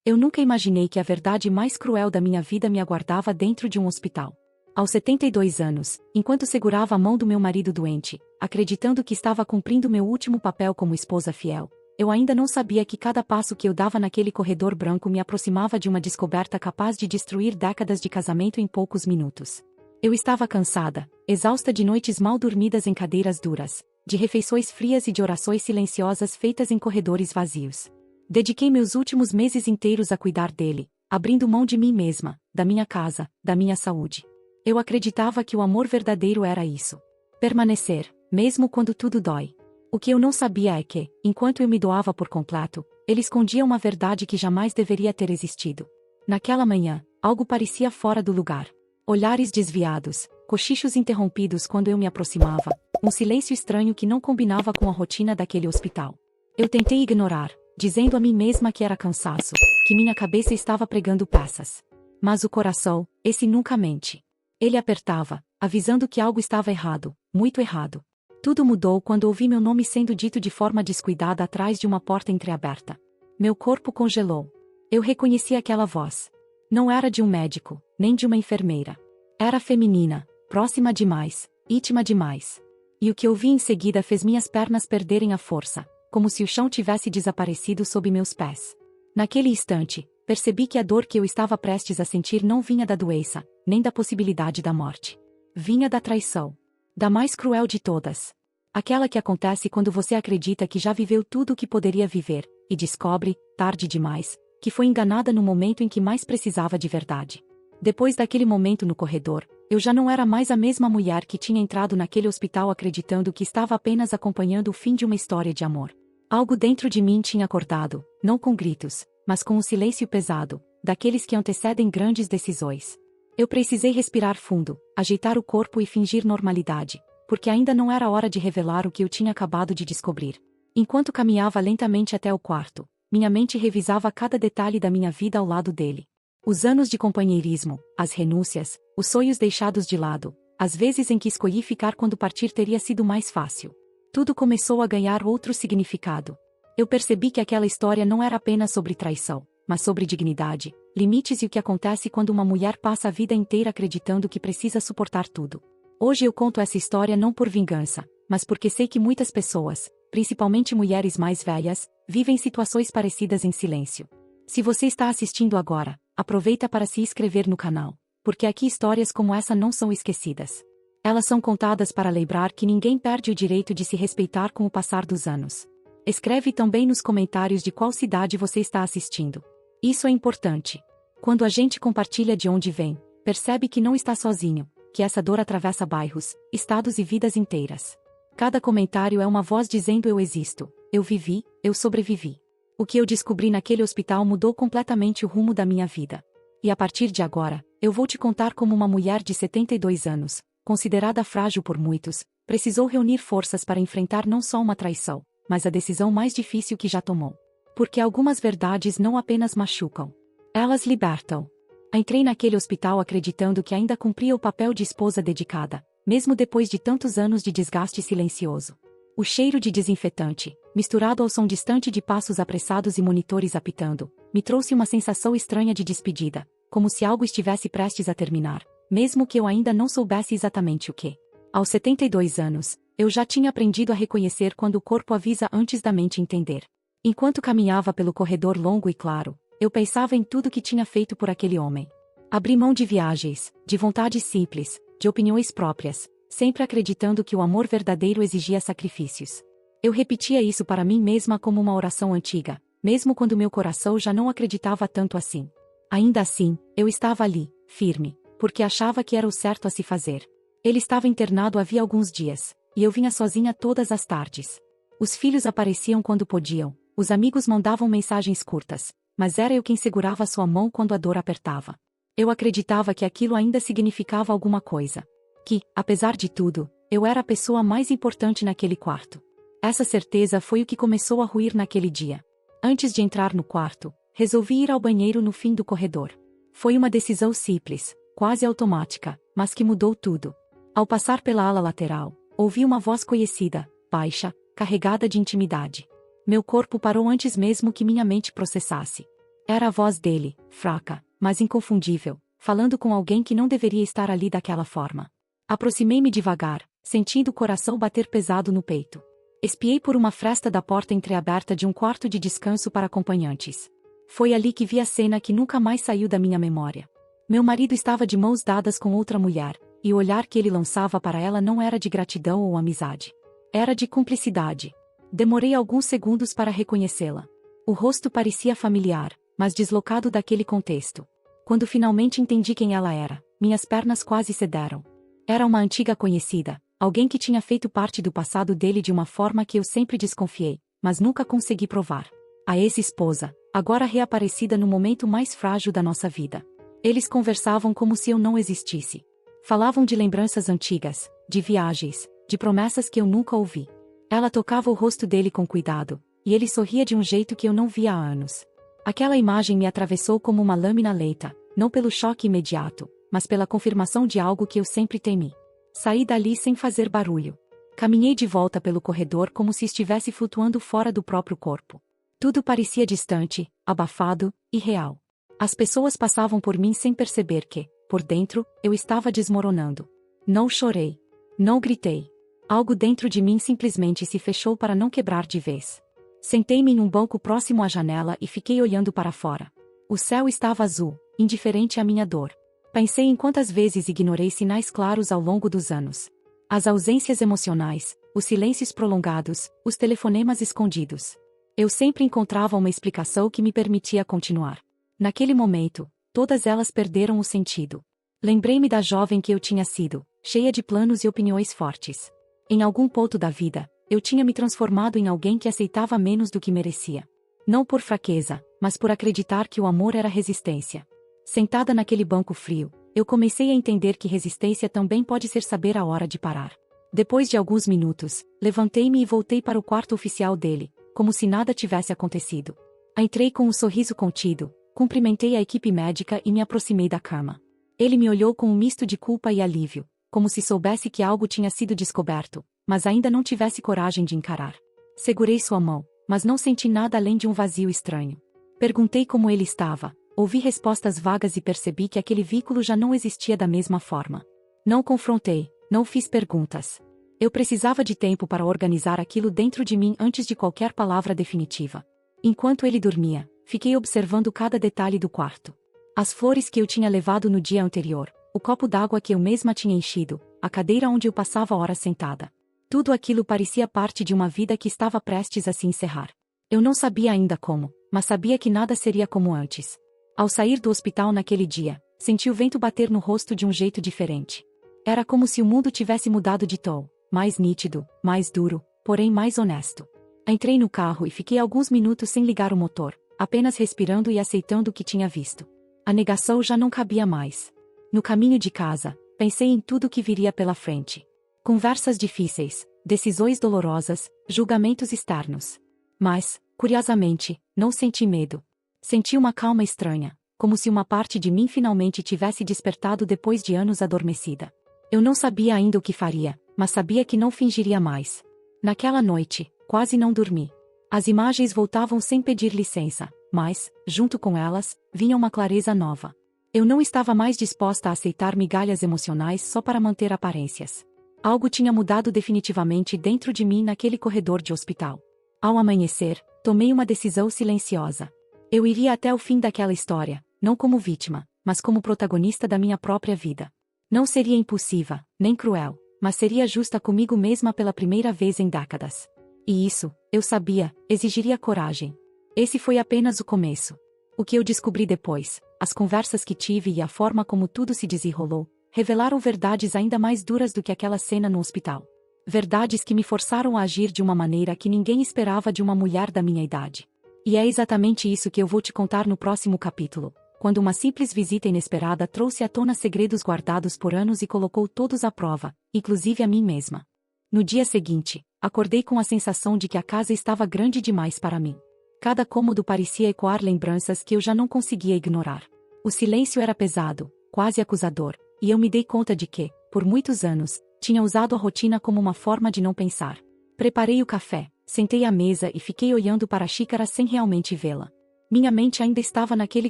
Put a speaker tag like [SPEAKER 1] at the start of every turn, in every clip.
[SPEAKER 1] Eu nunca imaginei que a verdade mais cruel da minha vida me aguardava dentro de um hospital. Aos 72 anos, enquanto segurava a mão do meu marido doente, acreditando que estava cumprindo meu último papel como esposa fiel, eu ainda não sabia que cada passo que eu dava naquele corredor branco me aproximava de uma descoberta capaz de destruir décadas de casamento em poucos minutos. Eu estava cansada, exausta de noites mal dormidas em cadeiras duras, de refeições frias e de orações silenciosas feitas em corredores vazios. Dediquei meus últimos meses inteiros a cuidar dele, abrindo mão de mim mesma, da minha casa, da minha saúde. Eu acreditava que o amor verdadeiro era isso. Permanecer, mesmo quando tudo dói. O que eu não sabia é que, enquanto eu me doava por completo, ele escondia uma verdade que jamais deveria ter existido. Naquela manhã, algo parecia fora do lugar. Olhares desviados, cochichos interrompidos quando eu me aproximava, um silêncio estranho que não combinava com a rotina daquele hospital. Eu tentei ignorar, dizendo a mim mesma que era cansaço, que minha cabeça estava pregando peças. Mas o coração, esse nunca mente. Ele apertava, avisando que algo estava errado, muito errado. Tudo mudou quando ouvi meu nome sendo dito de forma descuidada atrás de uma porta entreaberta. Meu corpo congelou. Eu reconheci aquela voz. Não era de um médico, nem de uma enfermeira. Era feminina, próxima demais, íntima demais. E o que ouvi em seguida fez minhas pernas perderem a força, como se o chão tivesse desaparecido sob meus pés. Naquele instante, percebi que a dor que eu estava prestes a sentir não vinha da doença, nem da possibilidade da morte. Vinha da traição. Da mais cruel de todas. Aquela que acontece quando você acredita que já viveu tudo o que poderia viver, e descobre, tarde demais, que foi enganada no momento em que mais precisava de verdade. Depois daquele momento no corredor, eu já não era mais a mesma mulher que tinha entrado naquele hospital acreditando que estava apenas acompanhando o fim de uma história de amor. Algo dentro de mim tinha acordado, não com gritos, mas com um silêncio pesado, daqueles que antecedem grandes decisões. Eu precisei respirar fundo, ajeitar o corpo e fingir normalidade, porque ainda não era hora de revelar o que eu tinha acabado de descobrir. Enquanto caminhava lentamente até o quarto, minha mente revisava cada detalhe da minha vida ao lado dele. Os anos de companheirismo, as renúncias, os sonhos deixados de lado, as vezes em que escolhi ficar quando partir teria sido mais fácil. Tudo começou a ganhar outro significado. Eu percebi que aquela história não era apenas sobre traição, mas sobre dignidade, limites e o que acontece quando uma mulher passa a vida inteira acreditando que precisa suportar tudo. Hoje eu conto essa história não por vingança, mas porque sei que muitas pessoas, principalmente mulheres mais velhas, vivem situações parecidas em silêncio. Se você está assistindo agora, aproveita para se inscrever no canal, porque aqui histórias como essa não são esquecidas. Elas são contadas para lembrar que ninguém perde o direito de se respeitar com o passar dos anos. Escreve também nos comentários de qual cidade você está assistindo. Isso é importante. Quando a gente compartilha de onde vem, percebe que não está sozinho, que essa dor atravessa bairros, estados e vidas inteiras. Cada comentário é uma voz dizendo eu existo, eu vivi, eu sobrevivi. O que eu descobri naquele hospital mudou completamente o rumo da minha vida. E a partir de agora, eu vou te contar como uma mulher de 72 anos, considerada frágil por muitos, precisou reunir forças para enfrentar não só uma traição, mas a decisão mais difícil que já tomou. Porque algumas verdades não apenas machucam. Elas libertam. Entrei naquele hospital acreditando que ainda cumpria o papel de esposa dedicada, mesmo depois de tantos anos de desgaste silencioso. O cheiro de desinfetante, misturado ao som distante de passos apressados e monitores apitando, me trouxe uma sensação estranha de despedida, como se algo estivesse prestes a terminar, mesmo que eu ainda não soubesse exatamente o que. Aos 72 anos, eu já tinha aprendido a reconhecer quando o corpo avisa antes da mente entender. Enquanto caminhava pelo corredor longo e claro, eu pensava em tudo que tinha feito por aquele homem. Abri mão de viagens, de vontades simples, de opiniões próprias, sempre acreditando que o amor verdadeiro exigia sacrifícios. Eu repetia isso para mim mesma como uma oração antiga, mesmo quando meu coração já não acreditava tanto assim. Ainda assim, eu estava ali, firme, porque achava que era o certo a se fazer. Ele estava internado havia alguns dias, e eu vinha sozinha todas as tardes. Os filhos apareciam quando podiam, os amigos mandavam mensagens curtas, mas era eu quem segurava sua mão quando a dor apertava. Eu acreditava que aquilo ainda significava alguma coisa. Que, apesar de tudo, eu era a pessoa mais importante naquele quarto. Essa certeza foi o que começou a ruir naquele dia. Antes de entrar no quarto, resolvi ir ao banheiro no fim do corredor. Foi uma decisão simples, quase automática, mas que mudou tudo. Ao passar pela ala lateral, ouvi uma voz conhecida, baixa, carregada de intimidade. Meu corpo parou antes mesmo que minha mente processasse. Era a voz dele, fraca, mas inconfundível, falando com alguém que não deveria estar ali daquela forma. Aproximei-me devagar, sentindo o coração bater pesado no peito. Espiei por uma fresta da porta entreaberta de um quarto de descanso para acompanhantes. Foi ali que vi a cena que nunca mais saiu da minha memória. Meu marido estava de mãos dadas com outra mulher, e o olhar que ele lançava para ela não era de gratidão ou amizade. Era de cumplicidade. Demorei alguns segundos para reconhecê-la. O rosto parecia familiar, mas deslocado daquele contexto. Quando finalmente entendi quem ela era, minhas pernas quase cederam. Era uma antiga conhecida, alguém que tinha feito parte do passado dele de uma forma que eu sempre desconfiei, mas nunca consegui provar. A ex-esposa, agora reaparecida no momento mais frágil da nossa vida. Eles conversavam como se eu não existisse. Falavam de lembranças antigas, de viagens, de promessas que eu nunca ouvi. Ela tocava o rosto dele com cuidado, e ele sorria de um jeito que eu não via há anos. Aquela imagem me atravessou como uma lâmina leita, não pelo choque imediato, mas pela confirmação de algo que eu sempre temi. Saí dali sem fazer barulho. Caminhei de volta pelo corredor como se estivesse flutuando fora do próprio corpo. Tudo parecia distante, abafado, irreal. As pessoas passavam por mim sem perceber que, por dentro, eu estava desmoronando. Não chorei. Não gritei. Algo dentro de mim simplesmente se fechou para não quebrar de vez. Sentei-me em um banco próximo à janela e fiquei olhando para fora. O céu estava azul, indiferente à minha dor. Pensei em quantas vezes ignorei sinais claros ao longo dos anos. As ausências emocionais, os silêncios prolongados, os telefonemas escondidos. Eu sempre encontrava uma explicação que me permitia continuar. Naquele momento, todas elas perderam o sentido. Lembrei-me da jovem que eu tinha sido, cheia de planos e opiniões fortes. Em algum ponto da vida, eu tinha me transformado em alguém que aceitava menos do que merecia. Não por fraqueza, mas por acreditar que o amor era resistência. Sentada naquele banco frio, eu comecei a entender que resistência também pode ser saber a hora de parar. Depois de alguns minutos, levantei-me e voltei para o quarto oficial dele, como se nada tivesse acontecido. Entrei com um sorriso contido, cumprimentei a equipe médica e me aproximei da cama. Ele me olhou com um misto de culpa e alívio, como se soubesse que algo tinha sido descoberto, mas ainda não tivesse coragem de encarar. Segurei sua mão, mas não senti nada além de um vazio estranho. Perguntei como ele estava, ouvi respostas vagas e percebi que aquele vínculo já não existia da mesma forma. Não confrontei, não fiz perguntas. Eu precisava de tempo para organizar aquilo dentro de mim antes de qualquer palavra definitiva. Enquanto ele dormia, fiquei observando cada detalhe do quarto. As flores que eu tinha levado no dia anterior, o copo d'água que eu mesma tinha enchido, a cadeira onde eu passava horas sentada. Tudo aquilo parecia parte de uma vida que estava prestes a se encerrar. Eu não sabia ainda como, mas sabia que nada seria como antes. Ao sair do hospital naquele dia, senti o vento bater no rosto de um jeito diferente. Era como se o mundo tivesse mudado de tom, mais nítido, mais duro, porém mais honesto. Entrei no carro e fiquei alguns minutos sem ligar o motor, apenas respirando e aceitando o que tinha visto. A negação já não cabia mais. No caminho de casa, pensei em tudo que viria pela frente. Conversas difíceis, decisões dolorosas, julgamentos externos. Mas, curiosamente, não senti medo. Senti uma calma estranha, como se uma parte de mim finalmente tivesse despertado depois de anos adormecida. Eu não sabia ainda o que faria, mas sabia que não fingiria mais. Naquela noite, quase não dormi. As imagens voltavam sem pedir licença, mas, junto com elas, vinha uma clareza nova. Eu não estava mais disposta a aceitar migalhas emocionais só para manter aparências. Algo tinha mudado definitivamente dentro de mim naquele corredor de hospital. Ao amanhecer, tomei uma decisão silenciosa. Eu iria até o fim daquela história, não como vítima, mas como protagonista da minha própria vida. Não seria impulsiva, nem cruel, mas seria justa comigo mesma pela primeira vez em décadas. E isso, eu sabia, exigiria coragem. Esse foi apenas o começo. O que eu descobri depois, as conversas que tive e a forma como tudo se desenrolou, revelaram verdades ainda mais duras do que aquela cena no hospital. Verdades que me forçaram a agir de uma maneira que ninguém esperava de uma mulher da minha idade. E é exatamente isso que eu vou te contar no próximo capítulo, quando uma simples visita inesperada trouxe à tona segredos guardados por anos e colocou todos à prova, inclusive a mim mesma. No dia seguinte, acordei com a sensação de que a casa estava grande demais para mim. Cada cômodo parecia ecoar lembranças que eu já não conseguia ignorar. O silêncio era pesado, quase acusador, e eu me dei conta de que, por muitos anos, tinha usado a rotina como uma forma de não pensar. Preparei o café, sentei à mesa e fiquei olhando para a xícara sem realmente vê-la. Minha mente ainda estava naquele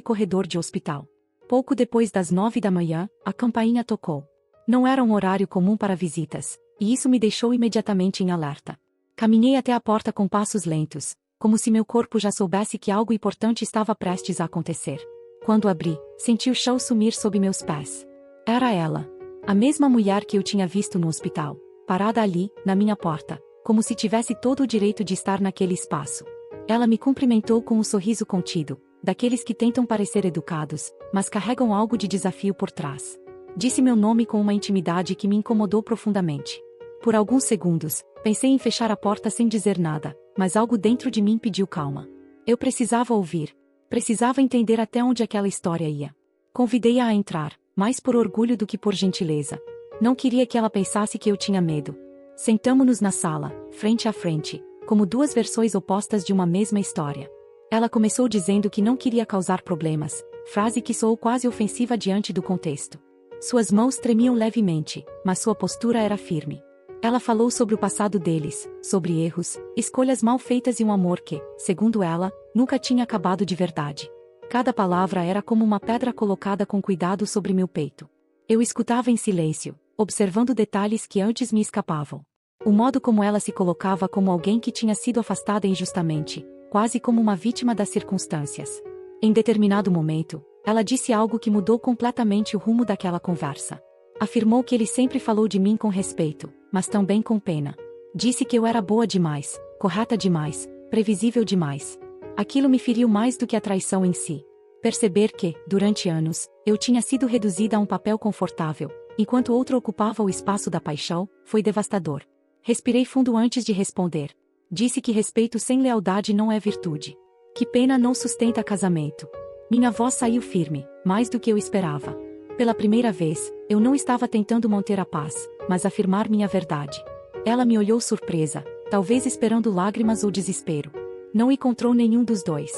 [SPEAKER 1] corredor de hospital. Pouco depois das 9 da manhã, a campainha tocou. Não era um horário comum para visitas, e isso me deixou imediatamente em alerta. Caminhei até a porta com passos lentos, como se meu corpo já soubesse que algo importante estava prestes a acontecer. Quando abri, senti o chão sumir sob meus pés. Era ela. A mesma mulher que eu tinha visto no hospital, parada ali, na minha porta, como se tivesse todo o direito de estar naquele espaço. Ela me cumprimentou com um sorriso contido, daqueles que tentam parecer educados, mas carregam algo de desafio por trás. Disse meu nome com uma intimidade que me incomodou profundamente. Por alguns segundos, pensei em fechar a porta sem dizer nada, mas algo dentro de mim pediu calma. Eu precisava ouvir. Precisava entender até onde aquela história ia. Convidei-a a entrar, mais por orgulho do que por gentileza. Não queria que ela pensasse que eu tinha medo. Sentamo-nos na sala, frente a frente, como duas versões opostas de uma mesma história. Ela começou dizendo que não queria causar problemas, frase que soou quase ofensiva diante do contexto. Suas mãos tremiam levemente, mas sua postura era firme. Ela falou sobre o passado deles, sobre erros, escolhas mal feitas e um amor que, segundo ela, nunca tinha acabado de verdade. Cada palavra era como uma pedra colocada com cuidado sobre meu peito. Eu escutava em silêncio, observando detalhes que antes me escapavam. O modo como ela se colocava como alguém que tinha sido afastada injustamente, quase como uma vítima das circunstâncias. Em determinado momento, ela disse algo que mudou completamente o rumo daquela conversa. Afirmou que ele sempre falou de mim com respeito, mas também com pena. Disse que eu era boa demais, correta demais, previsível demais. Aquilo me feriu mais do que a traição em si. Perceber que, durante anos, eu tinha sido reduzida a um papel confortável, enquanto outro ocupava o espaço da paixão, foi devastador. Respirei fundo antes de responder. Disse que respeito sem lealdade não é virtude. Que pena não sustenta casamento. Minha voz saiu firme, mais do que eu esperava. Pela primeira vez, eu não estava tentando manter a paz, mas afirmar minha verdade. Ela me olhou surpresa, talvez esperando lágrimas ou desespero. Não encontrou nenhum dos dois.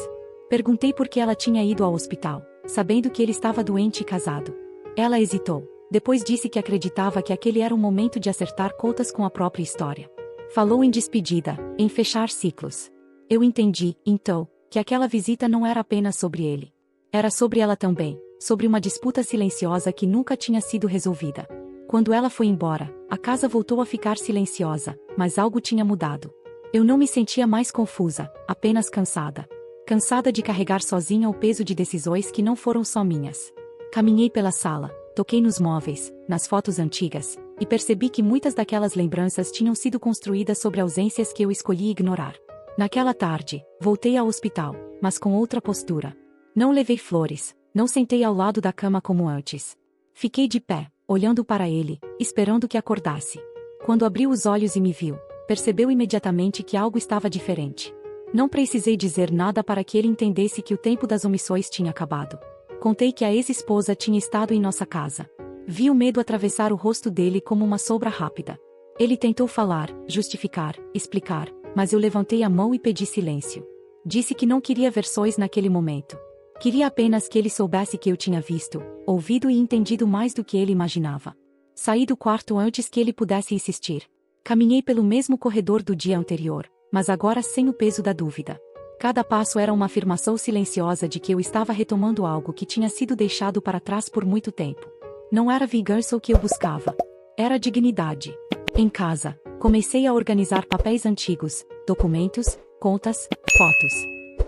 [SPEAKER 1] Perguntei por que ela tinha ido ao hospital, sabendo que ele estava doente e casado. Ela hesitou. Depois disse que acreditava que aquele era um momento de acertar contas com a própria história. Falou em despedida, em fechar ciclos. Eu entendi, então, que aquela visita não era apenas sobre ele. Era sobre ela também, sobre uma disputa silenciosa que nunca tinha sido resolvida. Quando ela foi embora, a casa voltou a ficar silenciosa, mas algo tinha mudado. Eu não me sentia mais confusa, apenas cansada. Cansada de carregar sozinha o peso de decisões que não foram só minhas. Caminhei pela sala, toquei nos móveis, nas fotos antigas, e percebi que muitas daquelas lembranças tinham sido construídas sobre ausências que eu escolhi ignorar. Naquela tarde, voltei ao hospital, mas com outra postura. Não levei flores, não sentei ao lado da cama como antes. Fiquei de pé, olhando para ele, esperando que acordasse. Quando abriu os olhos e me viu, percebeu imediatamente que algo estava diferente. Não precisei dizer nada para que ele entendesse que o tempo das omissões tinha acabado. Contei que a ex-esposa tinha estado em nossa casa. Vi o medo atravessar o rosto dele como uma sombra rápida. Ele tentou falar, justificar, explicar, mas eu levantei a mão e pedi silêncio. Disse que não queria versões naquele momento. Queria apenas que ele soubesse que eu tinha visto, ouvido e entendido mais do que ele imaginava. Saí do quarto antes que ele pudesse insistir. Caminhei pelo mesmo corredor do dia anterior, mas agora sem o peso da dúvida. Cada passo era uma afirmação silenciosa de que eu estava retomando algo que tinha sido deixado para trás por muito tempo. Não era vingança o que eu buscava. Era dignidade. Em casa, comecei a organizar papéis antigos, documentos, contas, fotos.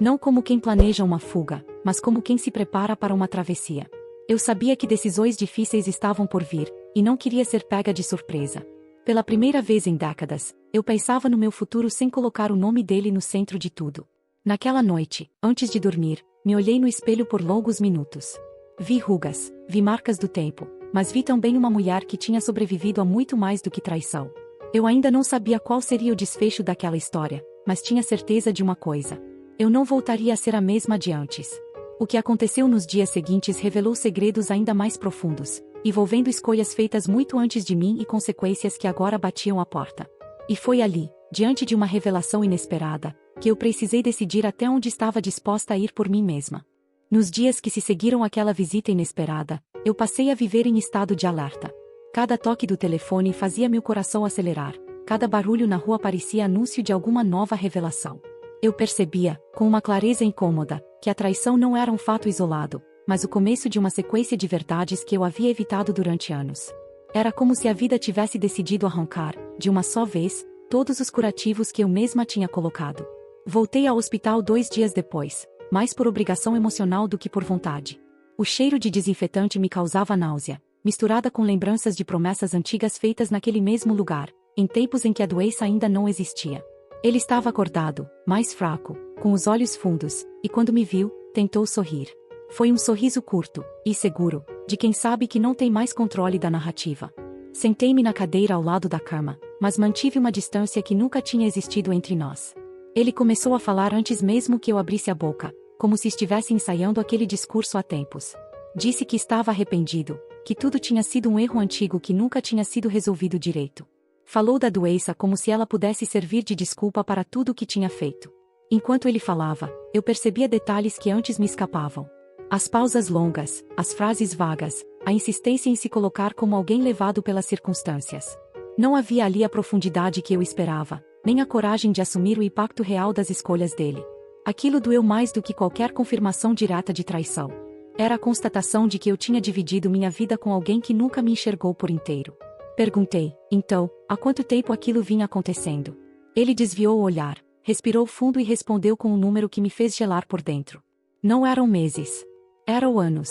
[SPEAKER 1] Não como quem planeja uma fuga, mas como quem se prepara para uma travessia. Eu sabia que decisões difíceis estavam por vir, e não queria ser pega de surpresa. Pela primeira vez em décadas, eu pensava no meu futuro sem colocar o nome dele no centro de tudo. Naquela noite, antes de dormir, me olhei no espelho por longos minutos. Vi rugas, vi marcas do tempo, mas vi também uma mulher que tinha sobrevivido a muito mais do que traição. Eu ainda não sabia qual seria o desfecho daquela história, mas tinha certeza de uma coisa. Eu não voltaria a ser a mesma de antes. O que aconteceu nos dias seguintes revelou segredos ainda mais profundos, envolvendo escolhas feitas muito antes de mim e consequências que agora batiam à porta. E foi ali, diante de uma revelação inesperada, que eu precisei decidir até onde estava disposta a ir por mim mesma. Nos dias que se seguiram àquela visita inesperada, eu passei a viver em estado de alerta. Cada toque do telefone fazia meu coração acelerar, cada barulho na rua parecia anúncio de alguma nova revelação. Eu percebia, com uma clareza incômoda, que a traição não era um fato isolado, mas o começo de uma sequência de verdades que eu havia evitado durante anos. Era como se a vida tivesse decidido arrancar, de uma só vez, todos os curativos que eu mesma tinha colocado. Voltei ao hospital 2 dias depois, mais por obrigação emocional do que por vontade. O cheiro de desinfetante me causava náusea, misturada com lembranças de promessas antigas feitas naquele mesmo lugar, em tempos em que a doença ainda não existia. Ele estava acordado, mais fraco, com os olhos fundos, e quando me viu, tentou sorrir. Foi um sorriso curto, e seguro, de quem sabe que não tem mais controle da narrativa. Sentei-me na cadeira ao lado da cama, mas mantive uma distância que nunca tinha existido entre nós. Ele começou a falar antes mesmo que eu abrisse a boca, como se estivesse ensaiando aquele discurso há tempos. Disse que estava arrependido, que tudo tinha sido um erro antigo que nunca tinha sido resolvido direito. Falou da doença como se ela pudesse servir de desculpa para tudo o que tinha feito. Enquanto ele falava, eu percebia detalhes que antes me escapavam. As pausas longas, as frases vagas, a insistência em se colocar como alguém levado pelas circunstâncias. Não havia ali a profundidade que eu esperava, nem a coragem de assumir o impacto real das escolhas dele. Aquilo doeu mais do que qualquer confirmação direta de traição. Era a constatação de que eu tinha dividido minha vida com alguém que nunca me enxergou por inteiro. Perguntei, então, há quanto tempo aquilo vinha acontecendo? Ele desviou o olhar, respirou fundo e respondeu com um número que me fez gelar por dentro. Não eram meses. Eram anos.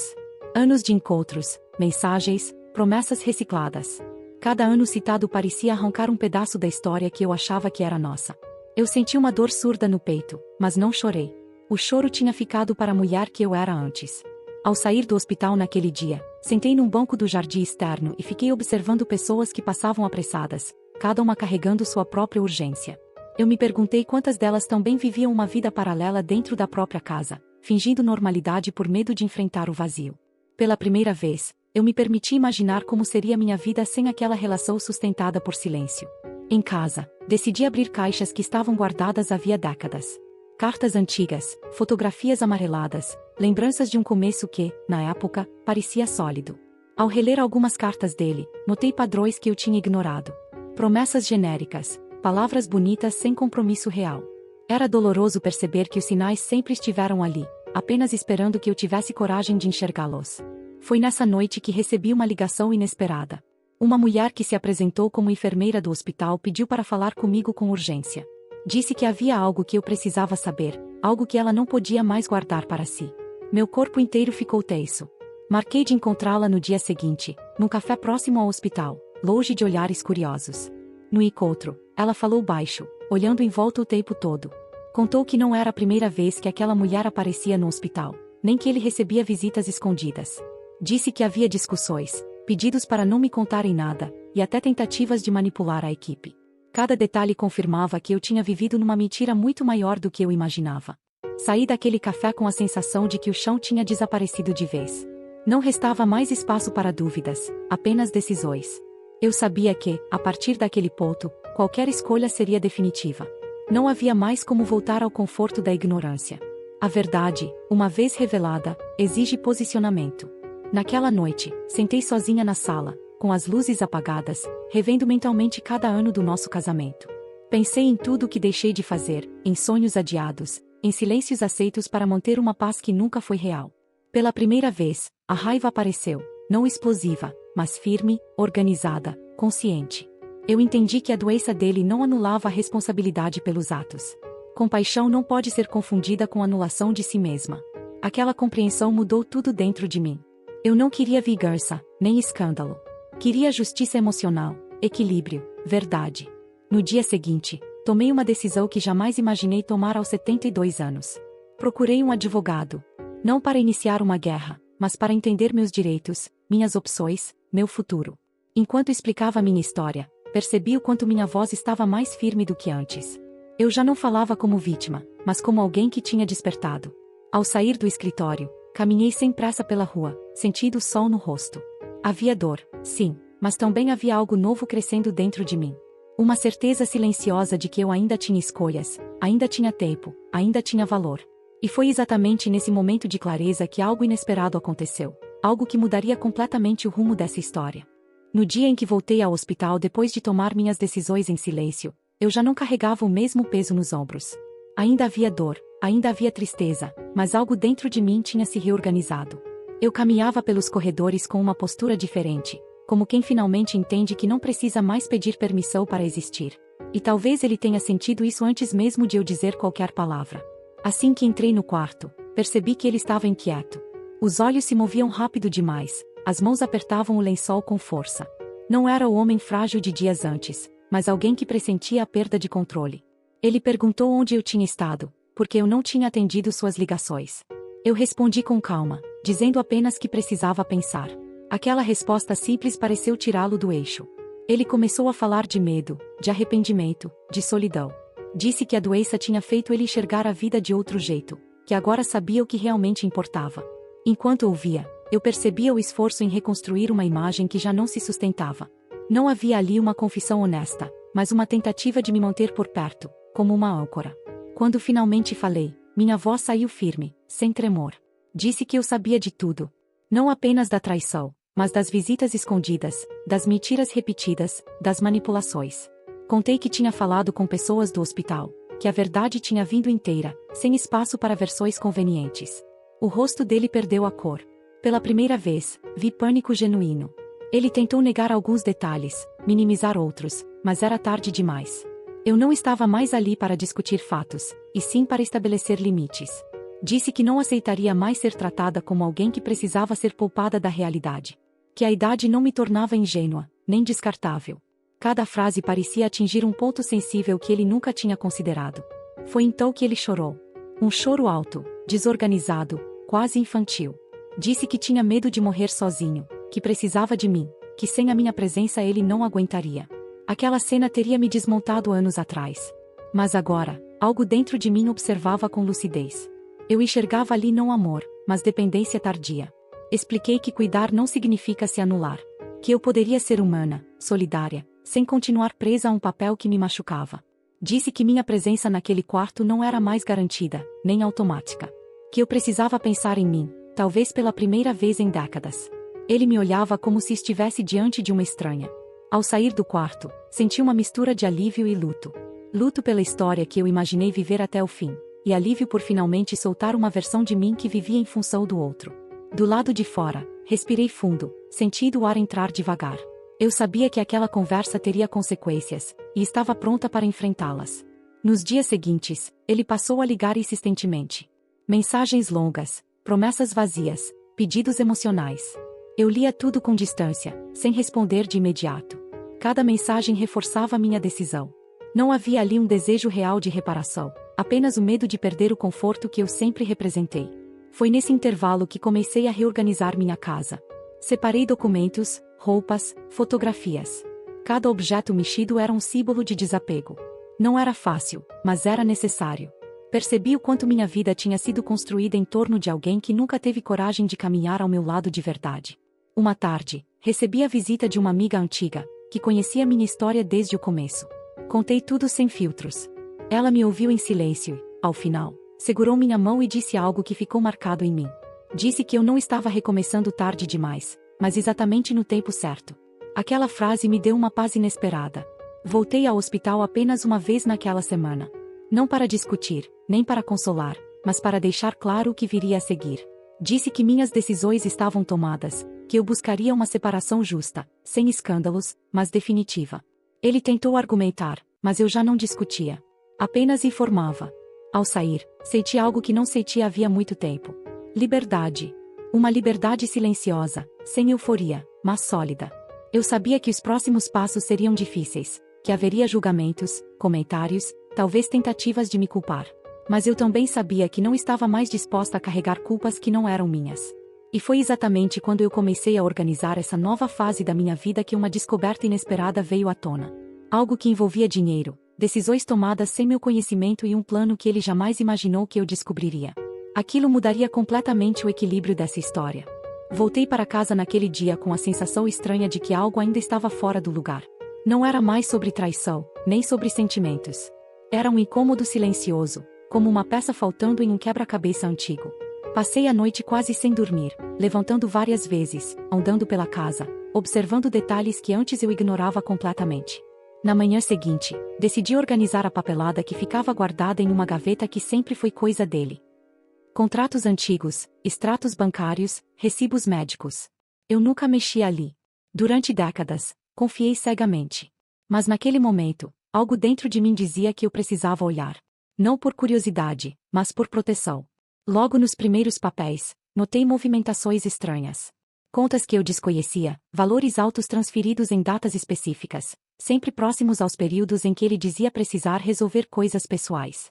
[SPEAKER 1] Anos de encontros, mensagens, promessas recicladas. Cada ano citado parecia arrancar um pedaço da história que eu achava que era nossa. Eu senti uma dor surda no peito, mas não chorei. O choro tinha ficado para a mulher que eu era antes. Ao sair do hospital naquele dia, sentei num banco do jardim externo e fiquei observando pessoas que passavam apressadas, cada uma carregando sua própria urgência. Eu me perguntei quantas delas também viviam uma vida paralela dentro da própria casa, fingindo normalidade por medo de enfrentar o vazio. Pela primeira vez, eu me permiti imaginar como seria minha vida sem aquela relação sustentada por silêncio. Em casa, decidi abrir caixas que estavam guardadas havia décadas. Cartas antigas, fotografias amareladas, lembranças de um começo que, na época, parecia sólido. Ao reler algumas cartas dele, notei padrões que eu tinha ignorado. Promessas genéricas, palavras bonitas sem compromisso real. Era doloroso perceber que os sinais sempre estiveram ali, apenas esperando que eu tivesse coragem de enxergá-los. Foi nessa noite que recebi uma ligação inesperada. Uma mulher que se apresentou como enfermeira do hospital pediu para falar comigo com urgência. Disse que havia algo que eu precisava saber, algo que ela não podia mais guardar para si. Meu corpo inteiro ficou tenso. Marquei de encontrá-la no dia seguinte, num café próximo ao hospital, longe de olhares curiosos. No encontro, ela falou baixo, olhando em volta o tempo todo. Contou que não era a primeira vez que aquela mulher aparecia no hospital, nem que ele recebia visitas escondidas. Disse que havia discussões, pedidos para não me contarem nada, e até tentativas de manipular a equipe. Cada detalhe confirmava que eu tinha vivido numa mentira muito maior do que eu imaginava. Saí daquele café com a sensação de que o chão tinha desaparecido de vez. Não restava mais espaço para dúvidas, apenas decisões. Eu sabia que, a partir daquele ponto, qualquer escolha seria definitiva. Não havia mais como voltar ao conforto da ignorância. A verdade, uma vez revelada, exige posicionamento. Naquela noite, sentei sozinha na sala, com as luzes apagadas, revendo mentalmente cada ano do nosso casamento. Pensei em tudo o que deixei de fazer, em sonhos adiados, em silêncios aceitos para manter uma paz que nunca foi real. Pela primeira vez, a raiva apareceu, não explosiva, mas firme, organizada, consciente. Eu entendi que a doença dele não anulava a responsabilidade pelos atos. Compaixão não pode ser confundida com anulação de si mesma. Aquela compreensão mudou tudo dentro de mim. Eu não queria vingança, nem escândalo. Queria justiça emocional, equilíbrio, verdade. No dia seguinte, tomei uma decisão que jamais imaginei tomar aos 72 anos. Procurei um advogado. Não para iniciar uma guerra, mas para entender meus direitos, minhas opções, meu futuro. Enquanto explicava minha história, percebi o quanto minha voz estava mais firme do que antes. Eu já não falava como vítima, mas como alguém que tinha despertado. Ao sair do escritório, caminhei sem pressa pela rua, sentindo o sol no rosto. Havia dor, sim, mas também havia algo novo crescendo dentro de mim. Uma certeza silenciosa de que eu ainda tinha escolhas, ainda tinha tempo, ainda tinha valor. E foi exatamente nesse momento de clareza que algo inesperado aconteceu, algo que mudaria completamente o rumo dessa história. No dia em que voltei ao hospital depois de tomar minhas decisões em silêncio, eu já não carregava o mesmo peso nos ombros. Ainda havia dor, ainda havia tristeza, mas algo dentro de mim tinha se reorganizado. Eu caminhava pelos corredores com uma postura diferente, como quem finalmente entende que não precisa mais pedir permissão para existir. E talvez ele tenha sentido isso antes mesmo de eu dizer qualquer palavra. Assim que entrei no quarto, percebi que ele estava inquieto. Os olhos se moviam rápido demais, as mãos apertavam o lençol com força. Não era o homem frágil de dias antes, mas alguém que pressentia a perda de controle. Ele perguntou onde eu tinha estado, porque eu não tinha atendido suas ligações. Eu respondi com calma, dizendo apenas que precisava pensar. Aquela resposta simples pareceu tirá-lo do eixo. Ele começou a falar de medo, de arrependimento, de solidão. Disse que a doença tinha feito ele enxergar a vida de outro jeito, que agora sabia o que realmente importava. Enquanto ouvia, eu percebia o esforço em reconstruir uma imagem que já não se sustentava. Não havia ali uma confissão honesta, mas uma tentativa de me manter por perto, como uma âncora. Quando finalmente falei, minha voz saiu firme, sem tremor. Disse que eu sabia de tudo. Não apenas da traição, mas das visitas escondidas, das mentiras repetidas, das manipulações. Contei que tinha falado com pessoas do hospital, que a verdade tinha vindo inteira, sem espaço para versões convenientes. O rosto dele perdeu a cor. Pela primeira vez, vi pânico genuíno. Ele tentou negar alguns detalhes, minimizar outros, mas era tarde demais. Eu não estava mais ali para discutir fatos, e sim para estabelecer limites. Disse que não aceitaria mais ser tratada como alguém que precisava ser poupada da realidade. Que a idade não me tornava ingênua, nem descartável. Cada frase parecia atingir um ponto sensível que ele nunca tinha considerado. Foi então que ele chorou. Um choro alto, desorganizado, quase infantil. Disse que tinha medo de morrer sozinho, que precisava de mim, que sem a minha presença ele não aguentaria. Aquela cena teria me desmontado anos atrás. Mas agora, algo dentro de mim observava com lucidez. Eu enxergava ali não amor, mas dependência tardia. Expliquei que cuidar não significa se anular. Que eu poderia ser humana, solidária, sem continuar presa a um papel que me machucava. Disse que minha presença naquele quarto não era mais garantida, nem automática. Que eu precisava pensar em mim, talvez pela primeira vez em décadas. Ele me olhava como se estivesse diante de uma estranha. Ao sair do quarto, senti uma mistura de alívio e luto. Luto pela história que eu imaginei viver até o fim, e alívio por finalmente soltar uma versão de mim que vivia em função do outro. Do lado de fora, respirei fundo, sentindo o ar entrar devagar. Eu sabia que aquela conversa teria consequências, e estava pronta para enfrentá-las. Nos dias seguintes, ele passou a ligar insistentemente. Mensagens longas, promessas vazias, pedidos emocionais. Eu lia tudo com distância, sem responder de imediato. Cada mensagem reforçava minha decisão. Não havia ali um desejo real de reparação, apenas o medo de perder o conforto que eu sempre representei. Foi nesse intervalo que comecei a reorganizar minha casa. Separei documentos, roupas, fotografias. Cada objeto mexido era um símbolo de desapego. Não era fácil, mas era necessário. Percebi o quanto minha vida tinha sido construída em torno de alguém que nunca teve coragem de caminhar ao meu lado de verdade. Uma tarde, recebi a visita de uma amiga antiga, que conhecia minha história desde o começo. Contei tudo sem filtros. Ela me ouviu em silêncio e, ao final, segurou minha mão e disse algo que ficou marcado em mim. Disse que eu não estava recomeçando tarde demais, mas exatamente no tempo certo. Aquela frase me deu uma paz inesperada. Voltei ao hospital apenas uma vez naquela semana. Não para discutir, nem para consolar, mas para deixar claro o que viria a seguir. Disse que minhas decisões estavam tomadas, que eu buscaria uma separação justa, sem escândalos, mas definitiva. Ele tentou argumentar, mas eu já não discutia. Apenas informava. Ao sair, senti algo que não sentia havia muito tempo. Liberdade. Uma liberdade silenciosa, sem euforia, mas sólida. Eu sabia que os próximos passos seriam difíceis, que haveria julgamentos, comentários, talvez tentativas de me culpar. Mas eu também sabia que não estava mais disposta a carregar culpas que não eram minhas. E foi exatamente quando eu comecei a organizar essa nova fase da minha vida que uma descoberta inesperada veio à tona. Algo que envolvia dinheiro, decisões tomadas sem meu conhecimento e um plano que ele jamais imaginou que eu descobriria. Aquilo mudaria completamente o equilíbrio dessa história. Voltei para casa naquele dia com a sensação estranha de que algo ainda estava fora do lugar. Não era mais sobre traição, nem sobre sentimentos. Era um incômodo silencioso, como uma peça faltando em um quebra-cabeça antigo. Passei a noite quase sem dormir, levantando várias vezes, andando pela casa, observando detalhes que antes eu ignorava completamente. Na manhã seguinte, decidi organizar a papelada que ficava guardada em uma gaveta que sempre foi coisa dele. Contratos antigos, extratos bancários, recibos médicos. Eu nunca mexi ali. Durante décadas, confiei cegamente. Mas naquele momento, algo dentro de mim dizia que eu precisava olhar. Não por curiosidade, mas por proteção. Logo nos primeiros papéis, notei movimentações estranhas. Contas que eu desconhecia, valores altos transferidos em datas específicas, sempre próximos aos períodos em que ele dizia precisar resolver coisas pessoais.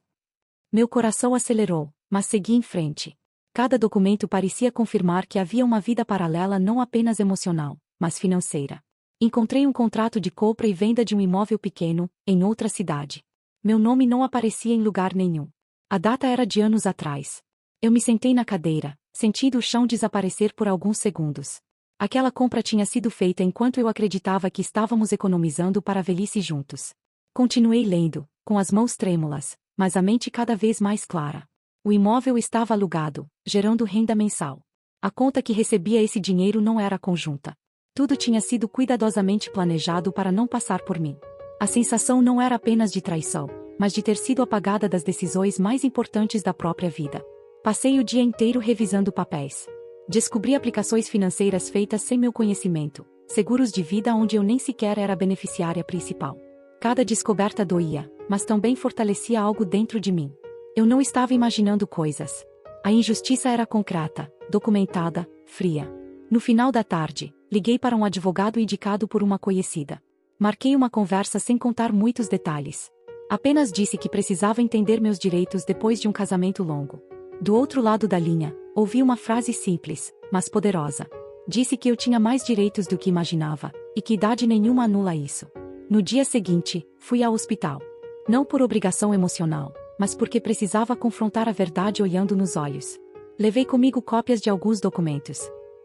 [SPEAKER 1] Meu coração acelerou, mas segui em frente. Cada documento parecia confirmar que havia uma vida paralela não apenas emocional, mas financeira. Encontrei um contrato de compra e venda de um imóvel pequeno, em outra cidade. Meu nome não aparecia em lugar nenhum. A data era de anos atrás. Eu me sentei na cadeira, sentindo o chão desaparecer por alguns segundos. Aquela compra tinha sido feita enquanto eu acreditava que estávamos economizando para a velhice juntos. Continuei lendo, com as mãos trêmulas, mas a mente cada vez mais clara. O imóvel estava alugado, gerando renda mensal. A conta que recebia esse dinheiro não era conjunta. Tudo tinha sido cuidadosamente planejado para não passar por mim. A sensação não era apenas de traição, mas de ter sido apagada das decisões mais importantes da própria vida. Passei o dia inteiro revisando papéis. Descobri aplicações financeiras feitas sem meu conhecimento, seguros de vida onde eu nem sequer era a beneficiária principal. Cada descoberta doía, mas também fortalecia algo dentro de mim. Eu não estava imaginando coisas. A injustiça era concreta, documentada, fria. No final da tarde, liguei para um advogado indicado por uma conhecida. Marquei uma conversa sem contar muitos detalhes. Apenas disse que precisava entender meus direitos depois de um casamento longo. Do outro lado da linha, ouvi uma frase simples, mas poderosa. Disse que eu tinha mais direitos do que imaginava, e que idade nenhuma anula isso. No dia seguinte, fui ao hospital. Não por obrigação emocional, mas porque precisava confrontar a verdade olhando nos olhos. Levei comigo cópias de alguns documentos.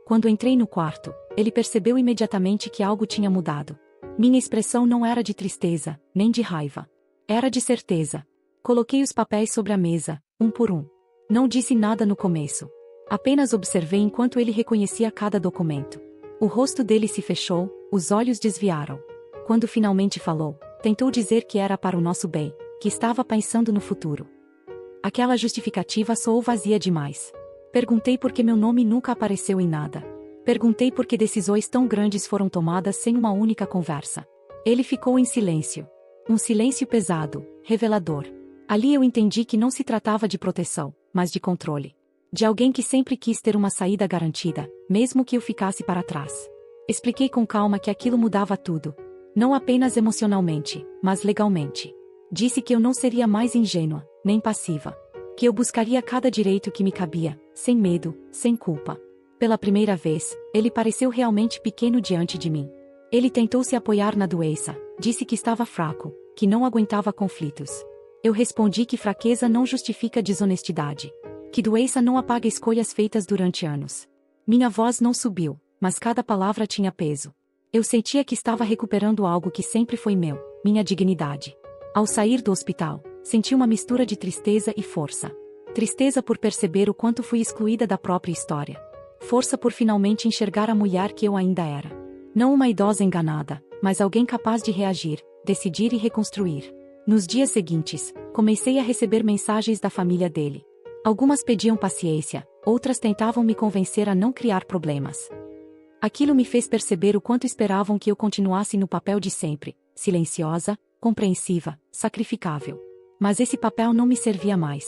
[SPEAKER 1] Quando entrei no quarto, ele percebeu imediatamente que algo tinha mudado. Minha expressão não era de tristeza, nem de raiva. Era de certeza. Coloquei os papéis sobre a mesa, um por um. Não disse nada no começo. Apenas observei enquanto ele reconhecia cada documento. O rosto dele se fechou, os olhos desviaram. Quando finalmente falou, tentou dizer que era para o nosso bem, que estava pensando no futuro. Aquela justificativa soou vazia demais. Perguntei por que meu nome nunca apareceu em nada. Perguntei por que decisões tão grandes foram tomadas sem uma única conversa. Ele ficou em silêncio. Um silêncio pesado, revelador. Ali eu entendi que não se tratava de proteção, mas de controle. De alguém que sempre quis ter uma saída garantida, mesmo que eu ficasse para trás. Expliquei com calma que aquilo mudava tudo. Não apenas emocionalmente, mas legalmente. Disse que eu não seria mais ingênua, nem passiva. Que eu buscaria cada direito que me cabia, sem medo, sem culpa. Pela primeira vez, ele pareceu realmente pequeno diante de mim. Ele tentou se apoiar na doença, disse que estava fraco, que não aguentava conflitos. Eu respondi que fraqueza não justifica desonestidade. Que doença não apaga escolhas feitas durante anos. Minha voz não subiu, mas cada palavra tinha peso. Eu sentia que estava recuperando algo que sempre foi meu, minha dignidade. Ao sair do hospital, senti uma mistura de tristeza e força. Tristeza por perceber o quanto fui excluída da própria história. Força por finalmente enxergar a mulher que eu ainda era. Não uma idosa enganada, mas alguém capaz de reagir, decidir e reconstruir. Nos dias seguintes, comecei a receber mensagens da família dele. Algumas pediam paciência, outras tentavam me convencer a não criar problemas. Aquilo me fez perceber o quanto esperavam que eu continuasse no papel de sempre, silenciosa, compreensiva, sacrificável. Mas esse papel não me servia mais.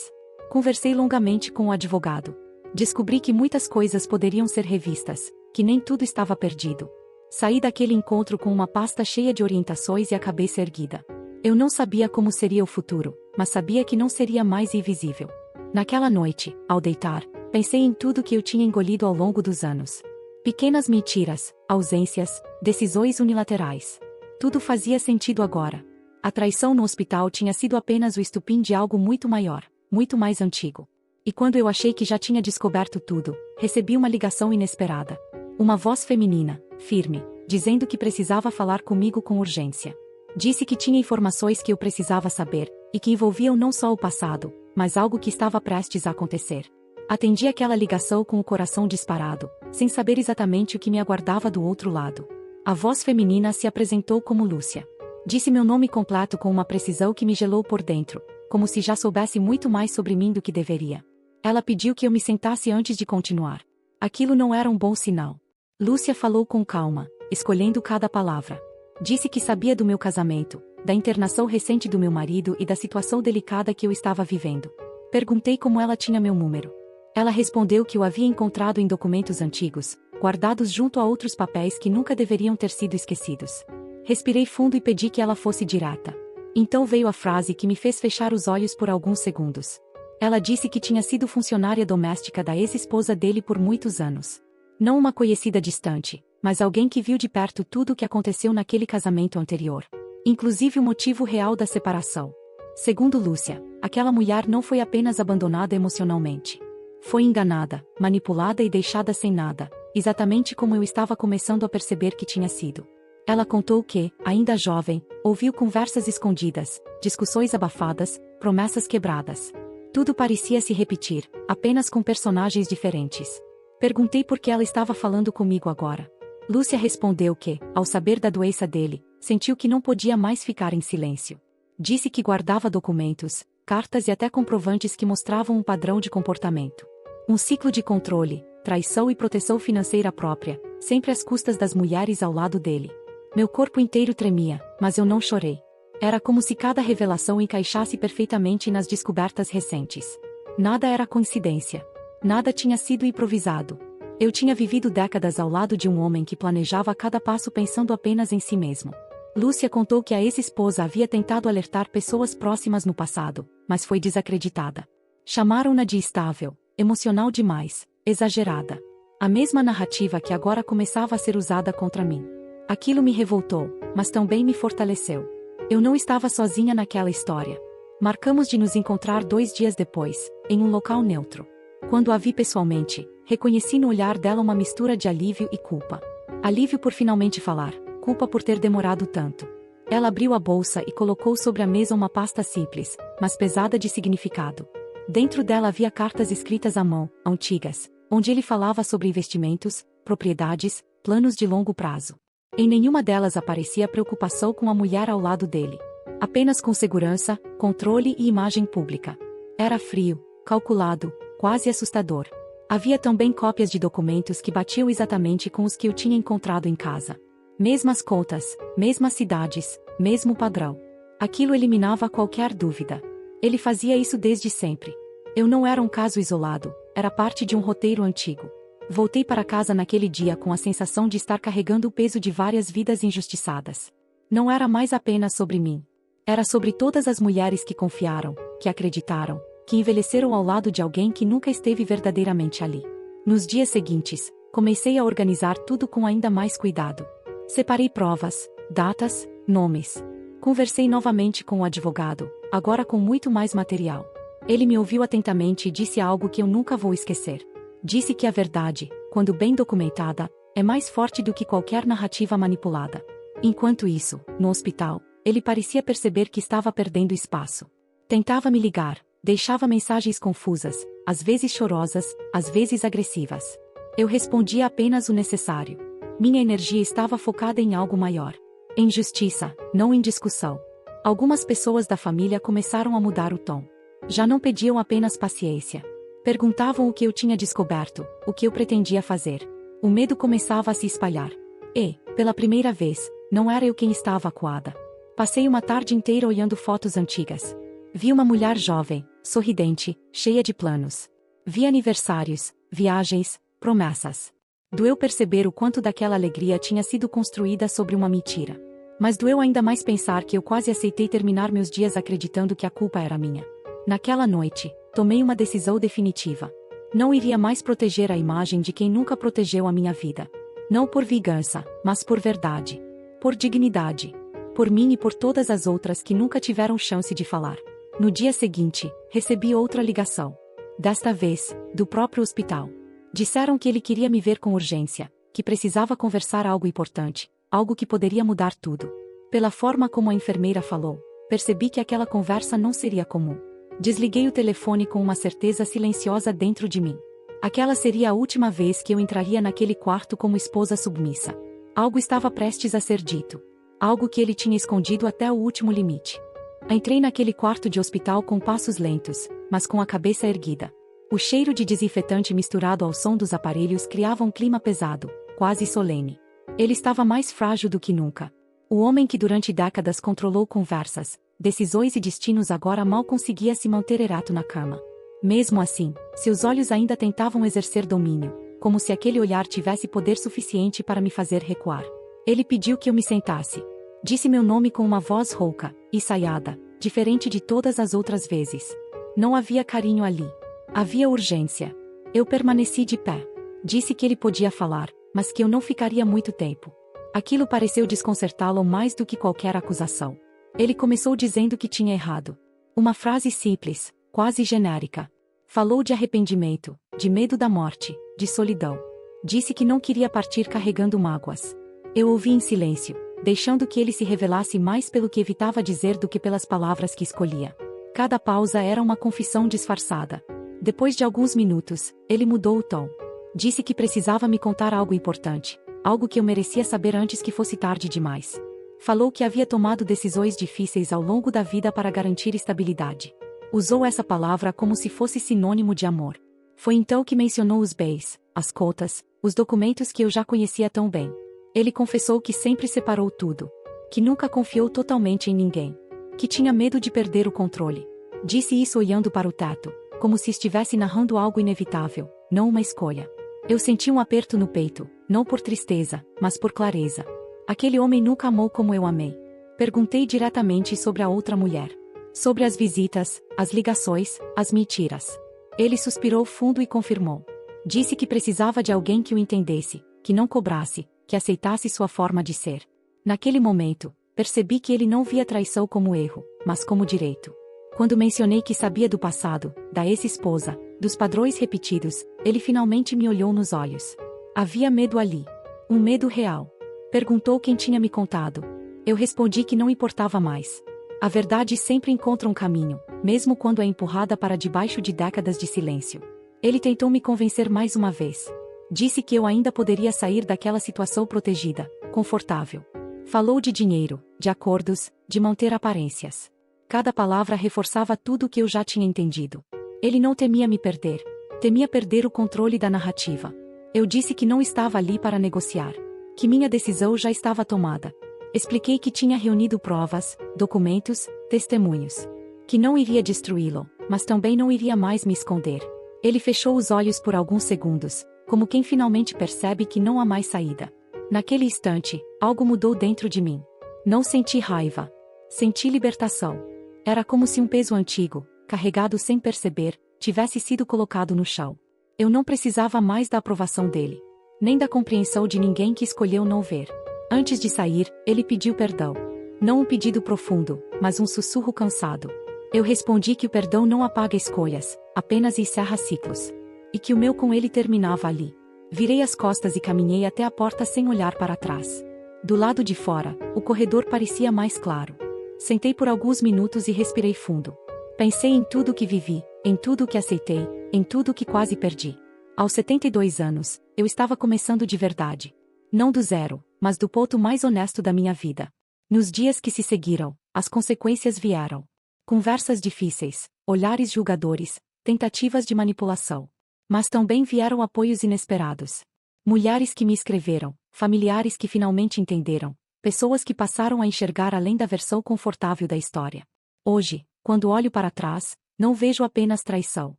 [SPEAKER 1] Conversei longamente com o advogado. Descobri que muitas coisas poderiam ser revistas, que nem tudo estava perdido. Saí daquele encontro com uma pasta cheia de orientações e a cabeça erguida. Eu não sabia como seria o futuro, mas sabia que não seria mais invisível. Naquela noite, ao deitar, pensei em tudo que eu tinha engolido ao longo dos anos. Pequenas mentiras, ausências, decisões unilaterais. Tudo fazia sentido agora. A traição no hospital tinha sido apenas o estupim de algo muito maior, muito mais antigo. E quando eu achei que já tinha descoberto tudo, recebi uma ligação inesperada. Uma voz feminina, firme, dizendo que precisava falar comigo com urgência. Disse que tinha informações que eu precisava saber, e que envolviam não só o passado, mas algo que estava prestes a acontecer. Atendi aquela ligação com o coração disparado, sem saber exatamente o que me aguardava do outro lado. A voz feminina se apresentou como Lúcia. Disse meu nome completo com uma precisão que me gelou por dentro, como se já soubesse muito mais sobre mim do que deveria. Ela pediu que eu me sentasse antes de continuar. Aquilo não era um bom sinal. Lúcia falou com calma, escolhendo cada palavra. Disse que sabia do meu casamento, da internação recente do meu marido e da situação delicada que eu estava vivendo. Perguntei como ela tinha meu número. Ela respondeu que o havia encontrado em documentos antigos, guardados junto a outros papéis que nunca deveriam ter sido esquecidos. Respirei fundo e pedi que ela fosse direta. Então veio a frase que me fez fechar os olhos por alguns segundos. Ela disse que tinha sido funcionária doméstica da ex-esposa dele por muitos anos. Não uma conhecida distante, mas alguém que viu de perto tudo o que aconteceu naquele casamento anterior. Inclusive o motivo real da separação. Segundo Lúcia, aquela mulher não foi apenas abandonada emocionalmente. Foi enganada, manipulada e deixada sem nada, exatamente como eu estava começando a perceber que tinha sido. Ela contou que, ainda jovem, ouviu conversas escondidas, discussões abafadas, promessas quebradas. Tudo parecia se repetir, apenas com personagens diferentes. Perguntei por que ela estava falando comigo agora. Lúcia respondeu que, ao saber da doença dele, sentiu que não podia mais ficar em silêncio. Disse que guardava documentos, cartas e até comprovantes que mostravam um padrão de comportamento. Um ciclo de controle, traição e proteção financeira própria, sempre às custas das mulheres ao lado dele. Meu corpo inteiro tremia, mas eu não chorei. Era como se cada revelação encaixasse perfeitamente nas descobertas recentes. Nada era coincidência. Nada tinha sido improvisado. Eu tinha vivido décadas ao lado de um homem que planejava cada passo pensando apenas em si mesmo. Lúcia contou que a ex-esposa havia tentado alertar pessoas próximas no passado, mas foi desacreditada. Chamaram-na de instável, emocional demais, exagerada. A mesma narrativa que agora começava a ser usada contra mim. Aquilo me revoltou, mas também me fortaleceu. Eu não estava sozinha naquela história. Marcamos de nos encontrar 2 dias depois, em um local neutro. Quando a vi pessoalmente, reconheci no olhar dela uma mistura de alívio e culpa. Alívio por finalmente falar, culpa por ter demorado tanto. Ela abriu a bolsa e colocou sobre a mesa uma pasta simples, mas pesada de significado. Dentro dela havia cartas escritas à mão, antigas, onde ele falava sobre investimentos, propriedades, planos de longo prazo. Em nenhuma delas aparecia preocupação com a mulher ao lado dele. Apenas com segurança, controle e imagem pública. Era frio, calculado, quase assustador. Havia também cópias de documentos que batiam exatamente com os que eu tinha encontrado em casa. Mesmas contas, mesmas cidades, mesmo padrão. Aquilo eliminava qualquer dúvida. Ele fazia isso desde sempre. Eu não era um caso isolado, era parte de um roteiro antigo. Voltei para casa naquele dia com a sensação de estar carregando o peso de várias vidas injustiçadas. Não era mais apenas sobre mim. Era sobre todas as mulheres que confiaram, que acreditaram, que envelheceram ao lado de alguém que nunca esteve verdadeiramente ali. Nos dias seguintes, comecei a organizar tudo com ainda mais cuidado. Separei provas, datas, nomes. Conversei novamente com o advogado, agora com muito mais material. Ele me ouviu atentamente e disse algo que eu nunca vou esquecer. Disse que a verdade, quando bem documentada, é mais forte do que qualquer narrativa manipulada. Enquanto isso, no hospital, ele parecia perceber que estava perdendo espaço. Tentava me ligar, deixava mensagens confusas, às vezes chorosas, às vezes agressivas. Eu respondia apenas o necessário. Minha energia estava focada em algo maior. Em justiça, não em discussão. Algumas pessoas da família começaram a mudar o tom. Já não pediam apenas paciência. Perguntavam o que eu tinha descoberto, o que eu pretendia fazer. O medo começava a se espalhar. E, pela primeira vez, não era eu quem estava acuada. Passei uma tarde inteira olhando fotos antigas. Vi uma mulher jovem, sorridente, cheia de planos. Vi aniversários, viagens, promessas. Doeu perceber o quanto daquela alegria tinha sido construída sobre uma mentira. Mas doeu ainda mais pensar que eu quase aceitei terminar meus dias acreditando que a culpa era minha. Naquela noite, tomei uma decisão definitiva. Não iria mais proteger a imagem de quem nunca protegeu a minha vida. Não por vingança, mas por verdade. Por dignidade. Por mim e por todas as outras que nunca tiveram chance de falar. No dia seguinte, recebi outra ligação. Desta vez, do próprio hospital. Disseram que ele queria me ver com urgência, que precisava conversar algo importante, algo que poderia mudar tudo. Pela forma como a enfermeira falou, percebi que aquela conversa não seria comum. Desliguei o telefone com uma certeza silenciosa dentro de mim. Aquela seria a última vez que eu entraria naquele quarto como esposa submissa. Algo estava prestes a ser dito. Algo que ele tinha escondido até o último limite. Entrei naquele quarto de hospital com passos lentos, mas com a cabeça erguida. O cheiro de desinfetante misturado ao som dos aparelhos criava um clima pesado, quase solene. Ele estava mais frágil do que nunca. O homem que durante décadas controlou conversas, decisões e destinos agora mal conseguia se manter ereto na cama. Mesmo assim, seus olhos ainda tentavam exercer domínio, como se aquele olhar tivesse poder suficiente para me fazer recuar. Ele pediu que eu me sentasse. Disse meu nome com uma voz rouca, ensaiada, diferente de todas as outras vezes. Não havia carinho ali. Havia urgência. Eu permaneci de pé. Disse que ele podia falar, mas que eu não ficaria muito tempo. Aquilo pareceu desconcertá-lo mais do que qualquer acusação. Ele começou dizendo que tinha errado. Uma frase simples, quase genérica. Falou de arrependimento, de medo da morte, de solidão. Disse que não queria partir carregando mágoas. Eu ouvi em silêncio, deixando que ele se revelasse mais pelo que evitava dizer do que pelas palavras que escolhia. Cada pausa era uma confissão disfarçada. Depois de alguns minutos, ele mudou o tom. Disse que precisava me contar algo importante, algo que eu merecia saber antes que fosse tarde demais. Falou que havia tomado decisões difíceis ao longo da vida para garantir estabilidade. Usou essa palavra como se fosse sinônimo de amor. Foi então que mencionou os bens, as cotas, os documentos que eu já conhecia tão bem. Ele confessou que sempre separou tudo. Que nunca confiou totalmente em ninguém. Que tinha medo de perder o controle. Disse isso olhando para o teto, como se estivesse narrando algo inevitável, não uma escolha. Eu senti um aperto no peito, não por tristeza, mas por clareza. Aquele homem nunca amou como eu amei. Perguntei diretamente sobre a outra mulher. Sobre as visitas, as ligações, as mentiras. Ele suspirou fundo e confirmou. Disse que precisava de alguém que o entendesse, que não cobrasse, que aceitasse sua forma de ser. Naquele momento, percebi que ele não via traição como erro, mas como direito. Quando mencionei que sabia do passado, da ex-esposa, dos padrões repetidos, ele finalmente me olhou nos olhos. Havia medo ali. Um medo real. Perguntou quem tinha me contado. Eu respondi que não importava mais. A verdade sempre encontra um caminho, mesmo quando é empurrada para debaixo de décadas de silêncio. Ele tentou me convencer mais uma vez. Disse que eu ainda poderia sair daquela situação protegida, confortável. Falou de dinheiro, de acordos, de manter aparências. Cada palavra reforçava tudo o que eu já tinha entendido. Ele não temia me perder. Temia perder o controle da narrativa. Eu disse que não estava ali para negociar. Que minha decisão já estava tomada. Expliquei que tinha reunido provas, documentos, testemunhos. Que não iria destruí-lo, mas também não iria mais me esconder. Ele fechou os olhos por alguns segundos, como quem finalmente percebe que não há mais saída. Naquele instante, algo mudou dentro de mim. Não senti raiva. Senti libertação. Era como se um peso antigo, carregado sem perceber, tivesse sido colocado no chão. Eu não precisava mais da aprovação dele. Nem da compreensão de ninguém que escolheu não ver. Antes de sair, ele pediu perdão. Não um pedido profundo, mas um sussurro cansado. Eu respondi que o perdão não apaga escolhas, apenas encerra ciclos. E que o meu com ele terminava ali. Virei as costas e caminhei até a porta sem olhar para trás. Do lado de fora, o corredor parecia mais claro. Sentei por alguns minutos e respirei fundo. Pensei em tudo o que vivi, em tudo o que aceitei, em tudo o que quase perdi. Aos 72 anos, eu estava começando de verdade. Não do zero, mas do ponto mais honesto da minha vida. Nos dias que se seguiram, as consequências vieram. Conversas difíceis, olhares julgadores, tentativas de manipulação. Mas também vieram apoios inesperados. Mulheres que me escreveram, familiares que finalmente entenderam, pessoas que passaram a enxergar além da versão confortável da história. Hoje, quando olho para trás, não vejo apenas traição.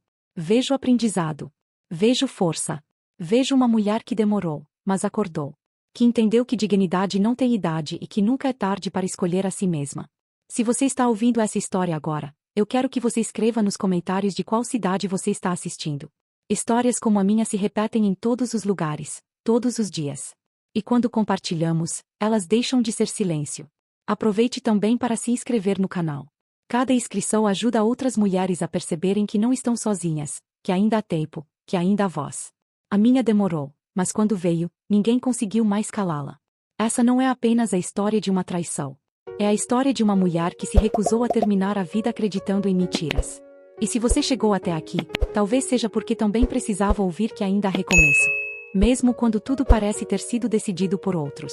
[SPEAKER 1] Vejo aprendizado. Vejo força. Vejo uma mulher que demorou, mas acordou. Que entendeu que dignidade não tem idade e que nunca é tarde para escolher a si mesma. Se você está ouvindo essa história agora, eu quero que você escreva nos comentários de qual cidade você está assistindo. Histórias como a minha se repetem em todos os lugares, todos os dias. E quando compartilhamos, elas deixam de ser silêncio. Aproveite também para se inscrever no canal. Cada inscrição ajuda outras mulheres a perceberem que não estão sozinhas, que ainda há tempo, que ainda há voz. A minha demorou, mas quando veio, ninguém conseguiu mais calá-la. Essa não é apenas a história de uma traição. É a história de uma mulher que se recusou a terminar a vida acreditando em mentiras. E se você chegou até aqui, talvez seja porque também precisava ouvir que ainda há recomeço. Mesmo quando tudo parece ter sido decidido por outros.